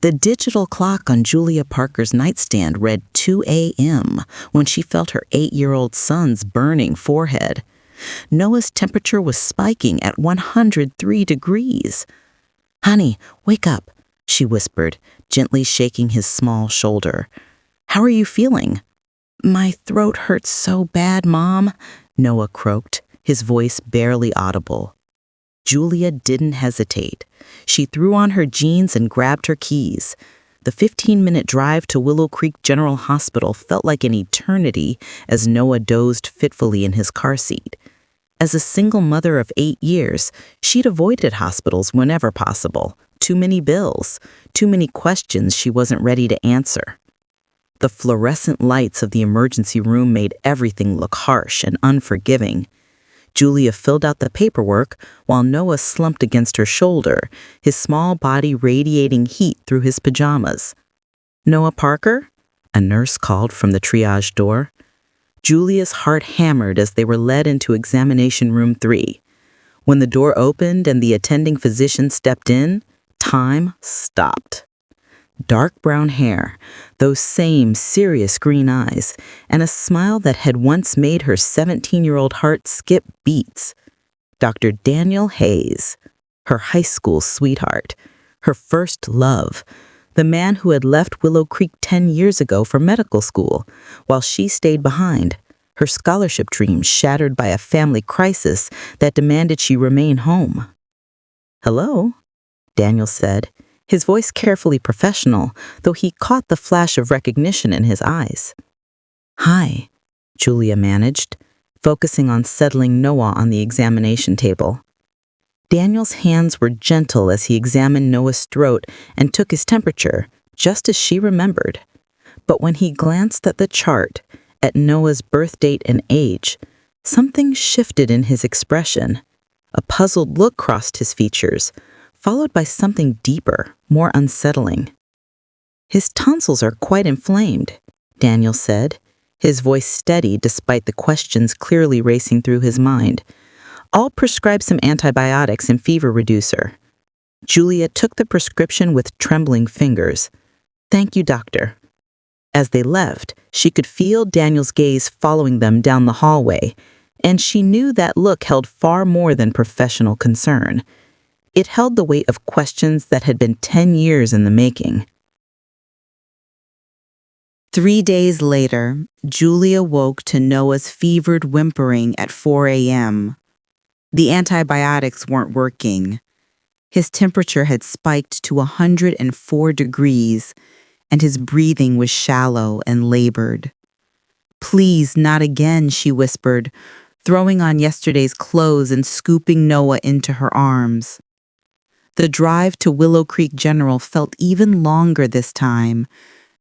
The digital clock on Julia Parker's nightstand read 2 a.m. when she felt her 8-year-old son's burning forehead. Noah's temperature was spiking at 103 degrees. "Honey, wake up," she whispered, gently shaking his small shoulder. "How are you feeling?" "My throat hurts so bad, Mom," Noah croaked, his voice barely audible. Julia didn't hesitate. She threw on her jeans and grabbed her keys. The 15-minute drive to Willow Creek General Hospital felt like an eternity as Noah dozed fitfully in his car seat. As a single mother of 8 years, she'd avoided hospitals whenever possible. Too many bills, too many questions she wasn't ready to answer. The fluorescent lights of the emergency room made everything look harsh and unforgiving. Julia filled out the paperwork while Noah slumped against her shoulder, his small body radiating heat through his pajamas. "Noah Parker?" a nurse called from the triage door. Julia's heart hammered as they were led into examination room 3. When the door opened and the attending physician stepped in, time stopped. Dark brown hair, those same serious green eyes, and a smile that had once made her 17-year-old heart skip beats. Dr. Daniel Hayes, her high school sweetheart, her first love, the man who had left Willow Creek 10 years ago for medical school, while she stayed behind, her scholarship dreams shattered by a family crisis that demanded she remain home. "Hello," Daniel said, his voice carefully professional, though he caught the flash of recognition in his eyes. "Hi," Julia managed, focusing on settling Noah on the examination table. Daniel's hands were gentle as he examined Noah's throat and took his temperature, just as she remembered. But when he glanced at the chart, at Noah's birth date and age, something shifted in his expression. A puzzled look crossed his features, followed by something deeper, more unsettling. "His tonsils are quite inflamed," Daniel said, his voice steady despite the questions clearly racing through his mind. "I'll prescribe some antibiotics and fever reducer." Julia took the prescription with trembling fingers. "Thank you, doctor." As they left, she could feel Daniel's gaze following them down the hallway, and she knew that look held far more than professional concern. It held the weight of questions that had been 10 years in the making. 3 days later, Julia woke to Noah's fevered whimpering at 4 a.m. The antibiotics weren't working. His temperature had spiked to 104 degrees, and his breathing was shallow and labored. "Please, not again," she whispered, throwing on yesterday's clothes and scooping Noah into her arms. The drive to Willow Creek General felt even longer this time,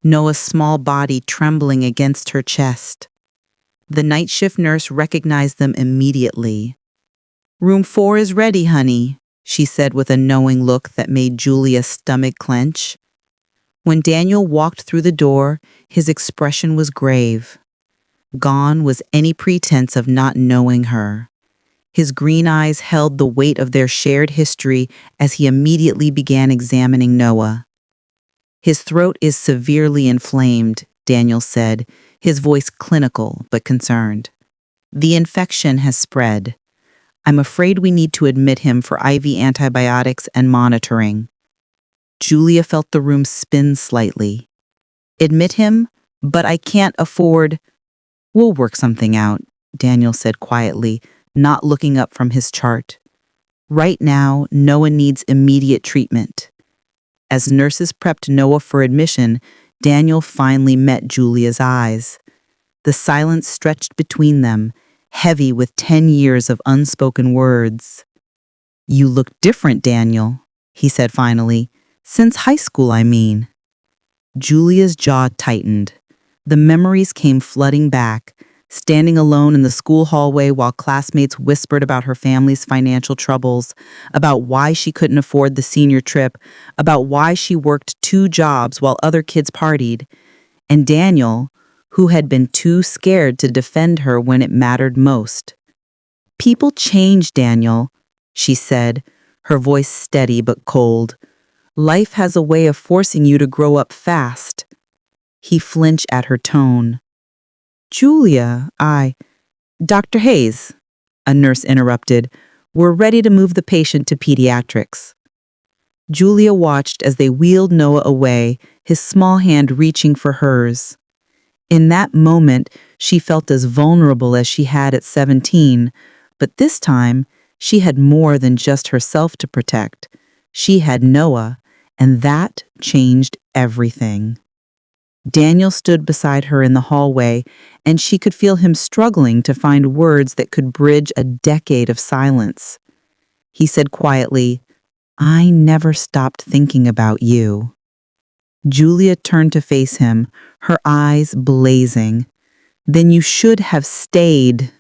Noah's small body trembling against her chest. The night shift nurse recognized them immediately. "Room 4 is ready, honey," she said with a knowing look that made Julia's stomach clench. When Daniel walked through the door, his expression was grave. Gone was any pretense of not knowing her. His green eyes held the weight of their shared history as he immediately began examining Noah. "His throat is severely inflamed," Daniel said, his voice clinical but concerned. "The infection has spread. I'm afraid we need to admit him for IV antibiotics and monitoring." Julia felt the room spin slightly. "Admit him? But I can't afford—" "We'll work something out," Daniel said quietly, not looking up from his chart. "Right now, Noah needs immediate treatment." As nurses prepped Noah for admission, Daniel finally met Julia's eyes. The silence stretched between them, heavy with 10 years of unspoken words. "You look different, Daniel," he said finally. "Since high school, I mean." Julia's jaw tightened. The memories came flooding back, standing alone in the school hallway while classmates whispered about her family's financial troubles, about why she couldn't afford the senior trip, about why she worked 2 jobs while other kids partied. And Daniel, who had been too scared to defend her when it mattered most. "People change, Daniel," she said, her voice steady but cold. Life has a way of forcing you to grow up fast. He flinched at her tone. Julia, Dr. Hayes, a nurse interrupted. We're ready to move the patient to pediatrics. Julia watched as they wheeled Noah away, his small hand reaching for hers. In that moment, she felt as vulnerable as she had at 17, but this time, she had more than just herself to protect. She had Noah, and that changed everything. Daniel stood beside her in the hallway, and she could feel him struggling to find words that could bridge a decade of silence. He said quietly, I never stopped thinking about you. Julia turned to face him, her eyes blazing. Then you should have stayed.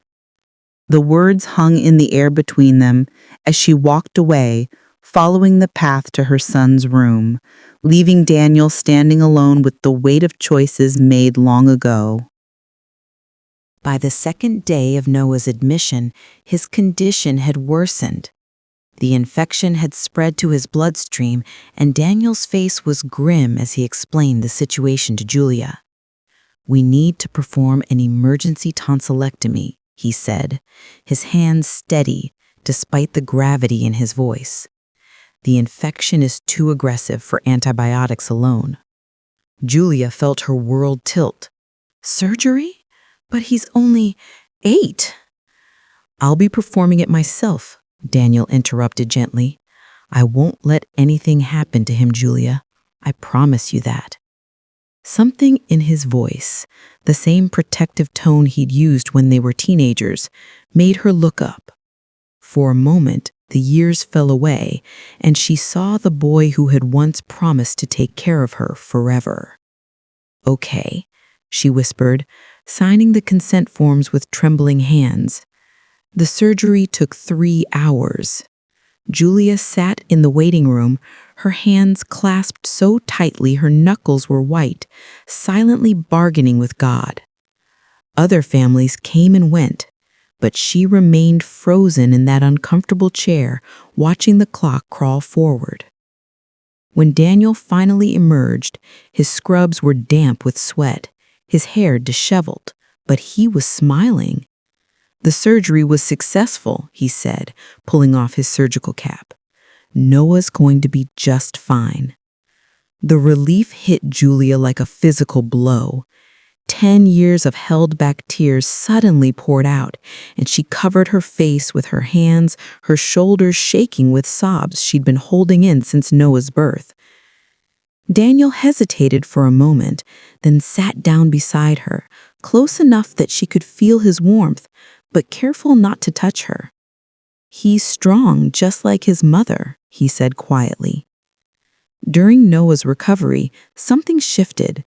The words hung in the air between them as she walked away, following the path to her son's room, leaving Daniel standing alone with the weight of choices made long ago. By the second day of Noah's admission, his condition had worsened. The infection had spread to his bloodstream, and Daniel's face was grim as he explained the situation to Julia. We need to perform an emergency tonsillectomy, he said, his hands steady despite the gravity in his voice. The infection is too aggressive for antibiotics alone. Julia felt her world tilt. Surgery? But he's only 8. I'll be performing it myself, Daniel interrupted gently. I won't let anything happen to him, Julia. I promise you that. Something in his voice, the same protective tone he'd used when they were teenagers, made her look up. For a moment, the years fell away, and she saw the boy who had once promised to take care of her forever. Okay, she whispered, signing the consent forms with trembling hands. The surgery took 3 hours. Julia sat in the waiting room, her hands clasped so tightly her knuckles were white, silently bargaining with God. Other families came and went, but she remained frozen in that uncomfortable chair, watching the clock crawl forward. When Daniel finally emerged, his scrubs were damp with sweat, his hair disheveled, but he was smiling. The surgery was successful, he said, pulling off his surgical cap. Noah's going to be just fine. The relief hit Julia like a physical blow. 10 years of held-back tears suddenly poured out, and she covered her face with her hands, her shoulders shaking with sobs she'd been holding in since Noah's birth. Daniel hesitated for a moment, then sat down beside her, close enough that she could feel his warmth, but careful not to touch her. He's strong, just like his mother, he said quietly. During Noah's recovery, something shifted.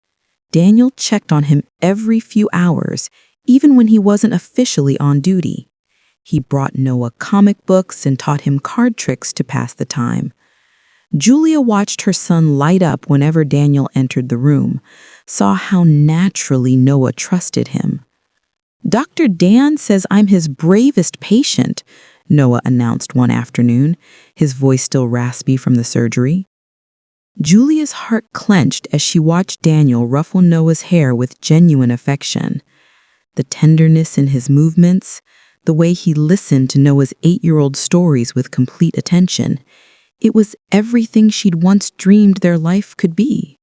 Daniel checked on him every few hours, even when he wasn't officially on duty. He brought Noah comic books and taught him card tricks to pass the time. Julia watched her son light up whenever Daniel entered the room, saw how naturally Noah trusted him. Dr. Dan says I'm his bravest patient, Noah announced one afternoon, his voice still raspy from the surgery. Julia's heart clenched as she watched Daniel ruffle Noah's hair with genuine affection. The tenderness in his movements, the way he listened to Noah's 8-year-old stories with complete attention, it was everything she'd once dreamed their life could be.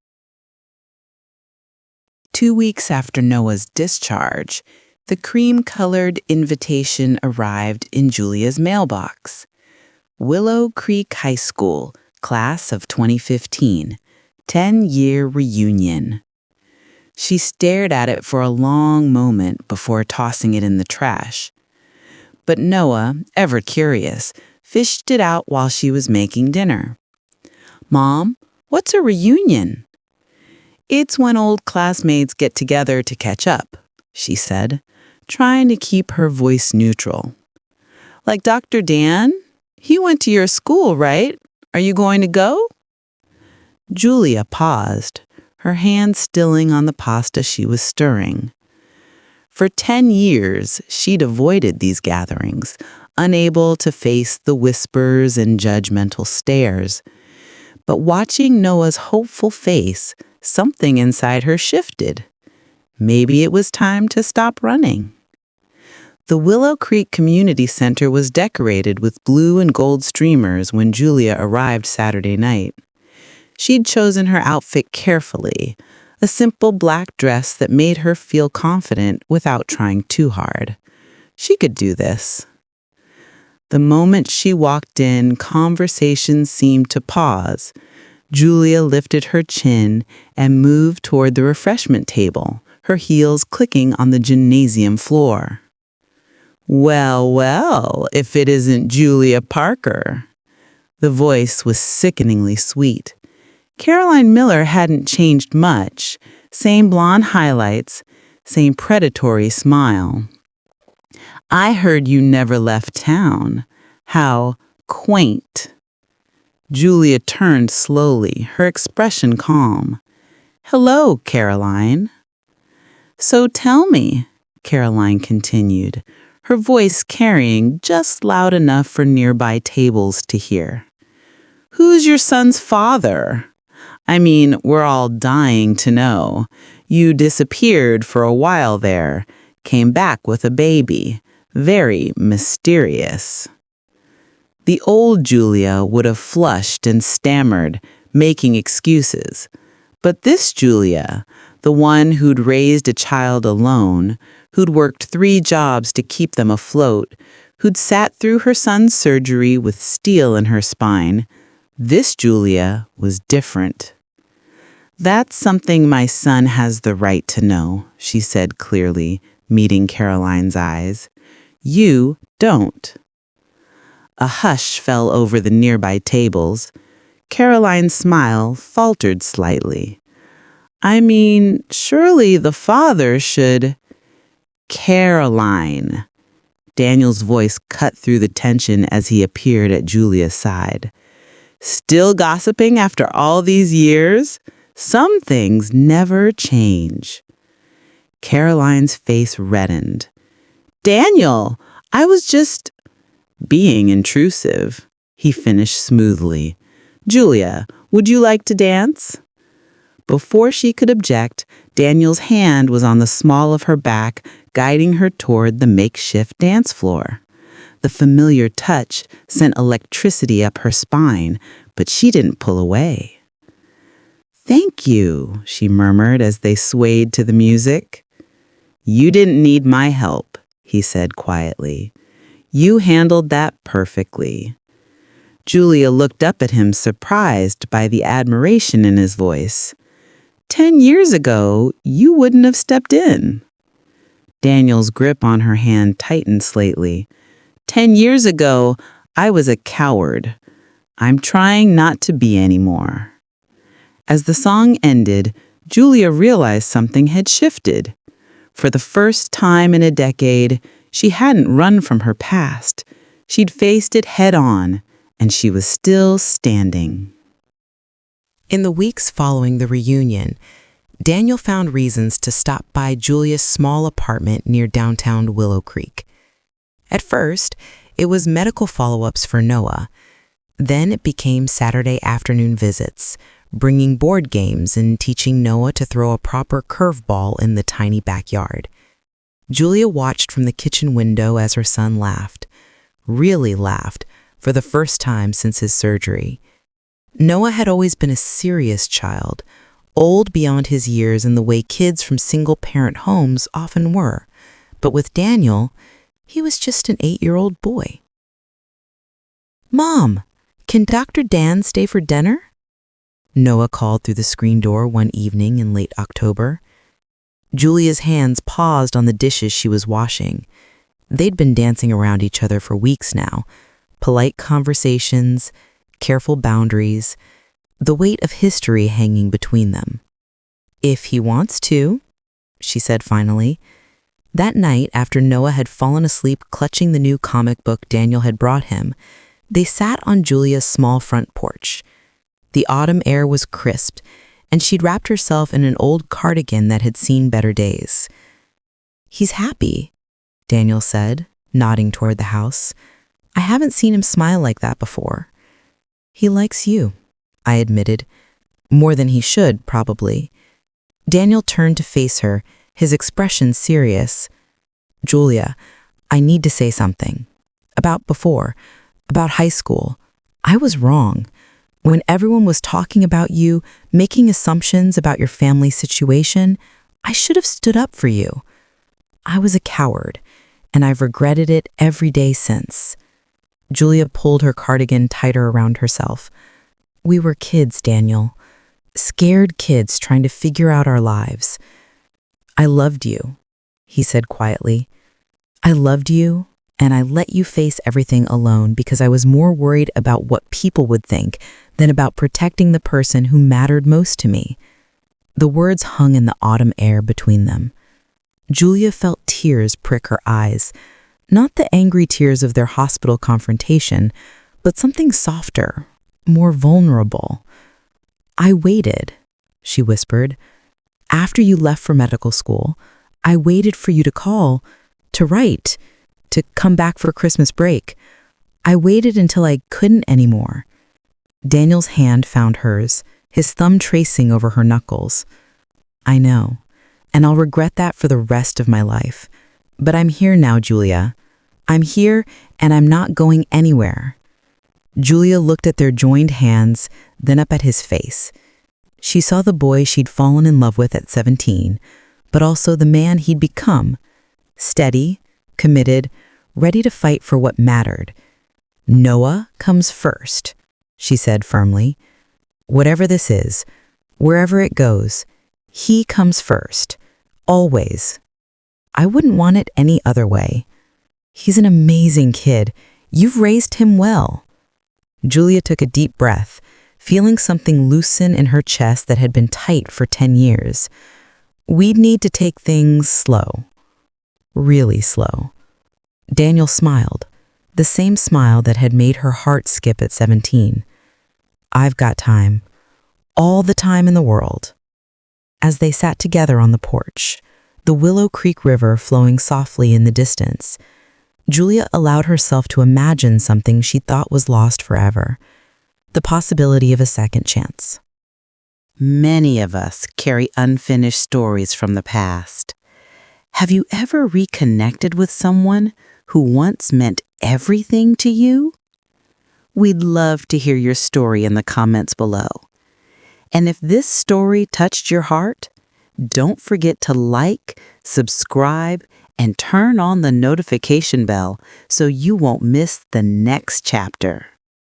2 weeks after Noah's discharge, the cream-colored invitation arrived in Julia's mailbox. Willow Creek High School, class of 2015, 10-year reunion. She stared at it for a long moment before tossing it in the trash. But Noah, ever curious, fished it out while she was making dinner. Mom, what's a reunion? It's when old classmates get together to catch up, she said, trying to keep her voice neutral. Like Dr. Dan? He went to your school, right? Are you going to go? Julia paused, her hand stilling on the pasta she was stirring. For 10 years, she'd avoided these gatherings, unable to face the whispers and judgmental stares. But watching Noah's hopeful face, something inside her shifted. Maybe it was time to stop running. The Willow Creek Community Center was decorated with blue and gold streamers when Julia arrived Saturday night. She'd chosen her outfit carefully, a simple black dress that made her feel confident without trying too hard. She could do this. The moment she walked in, conversation seemed to pause. Julia lifted her chin and moved toward the refreshment table, her heels clicking on the gymnasium floor. "Well, well, if it isn't Julia Parker." The voice was sickeningly sweet. Caroline Miller hadn't changed much. Same blonde highlights, same predatory smile. "I heard you never left town. How quaint." Julia turned slowly, her expression calm. "Hello, Caroline." "So tell me," Caroline continued, her voice carrying just loud enough for nearby tables to hear. "Who's your son's father? I mean, we're all dying to know. You disappeared for a while there, came back with a baby. Very mysterious." The old Julia would have flushed and stammered, making excuses. But this Julia, the one who'd raised a child alone, who'd worked 3 jobs to keep them afloat, who'd sat through her son's surgery with steel in her spine, this Julia was different. "That's something my son has the right to know," she said clearly, meeting Caroline's eyes. "You don't." A hush fell over the nearby tables. Caroline's smile faltered slightly. "I mean, surely the father should—" "Caroline." Daniel's voice cut through the tension as he appeared at Julia's side. "Still gossiping after all these years? Some things never change." Caroline's face reddened. "Daniel, I was just being intrusive," he finished smoothly. "Julia, would you like to dance?" Before she could object, Daniel's hand was on the small of her back, guiding her toward the makeshift dance floor. The familiar touch sent electricity up her spine, but she didn't pull away. "Thank you," she murmured as they swayed to the music. "You didn't need my help," he said quietly. "You handled that perfectly." Julia looked up at him, surprised by the admiration in his voice. 10 years ago, you wouldn't have stepped in." Daniel's grip on her hand tightened slightly. 10 years ago, I was a coward. I'm trying not to be anymore." As the song ended, Julia realized something had shifted. For the first time in a decade, she hadn't run from her past. She'd faced it head on, and she was still standing. In the weeks following the reunion, Daniel found reasons to stop by Julia's small apartment near downtown Willow Creek. At first, it was medical follow-ups for Noah. Then it became Saturday afternoon visits, bringing board games and teaching Noah to throw a proper curveball in the tiny backyard. Julia watched from the kitchen window as her son laughed, really laughed, for the first time since his surgery. Noah had always been a serious child, old beyond his years in the way kids from single-parent homes often were. But with Daniel, he was just an 8-year-old boy. "Mom, can Dr. Dan stay for dinner?" Noah called through the screen door one evening in late October. Julia's hands paused on the dishes she was washing. They'd been dancing around each other for weeks now. Polite conversations, careful boundaries, the weight of history hanging between them. "If he wants to," she said finally. That night, after Noah had fallen asleep clutching the new comic book Daniel had brought him, they sat on Julia's small front porch. The autumn air was crisp, and she'd wrapped herself in an old cardigan that had seen better days. "He's happy," Daniel said, nodding toward the house. "I haven't seen him smile like that before." "He likes you," I admitted. More than he should, probably. Daniel turned to face her, his expression serious. Julia, I need to say something. About before, about high school. I was wrong. When everyone was talking about you, making assumptions about your family situation, I should have stood up for you. I was a coward, and I've regretted it every day since. Julia pulled her cardigan tighter around herself. We were kids, Daniel. Scared kids trying to figure out our lives. I loved you, he said quietly. I loved you, and I let you face everything alone because I was more worried about what people would think than about protecting the person who mattered most to me. The words hung in the autumn air between them. Julia felt tears prick her eyes, not the angry tears of their hospital confrontation, but something softer, more vulnerable. I waited, she whispered. After you left for medical school, I waited for you to call, to write, to come back for Christmas break. I waited until I couldn't anymore. Daniel's hand found hers, his thumb tracing over her knuckles. I know, and I'll regret that for the rest of my life. But I'm here now, Julia. I'm here, and I'm not going anywhere. Julia looked at their joined hands, then up at his face. She saw the boy she'd fallen in love with at 17, but also the man he'd become. Steady, committed, ready to fight for what mattered. Noah comes first, she said firmly. Whatever this is, wherever it goes, he comes first. Always. I wouldn't want it any other way. He's an amazing kid. You've raised him well. Julia took a deep breath, feeling something loosen in her chest that had been tight for 10 years. We'd need to take things slow. Really slow. Daniel smiled, the same smile that had made her heart skip at 17. I've got time. All the time in the world. As they sat together on the porch, the Willow Creek River flowing softly in the distance, Julia allowed herself to imagine something she thought was lost forever, the possibility of a second chance. Many of us carry unfinished stories from the past. Have you ever reconnected with someone who once meant everything to you? We'd love to hear your story in the comments below. And if this story touched your heart, don't forget to like, subscribe, and turn on the notification bell so you won't miss the next chapter.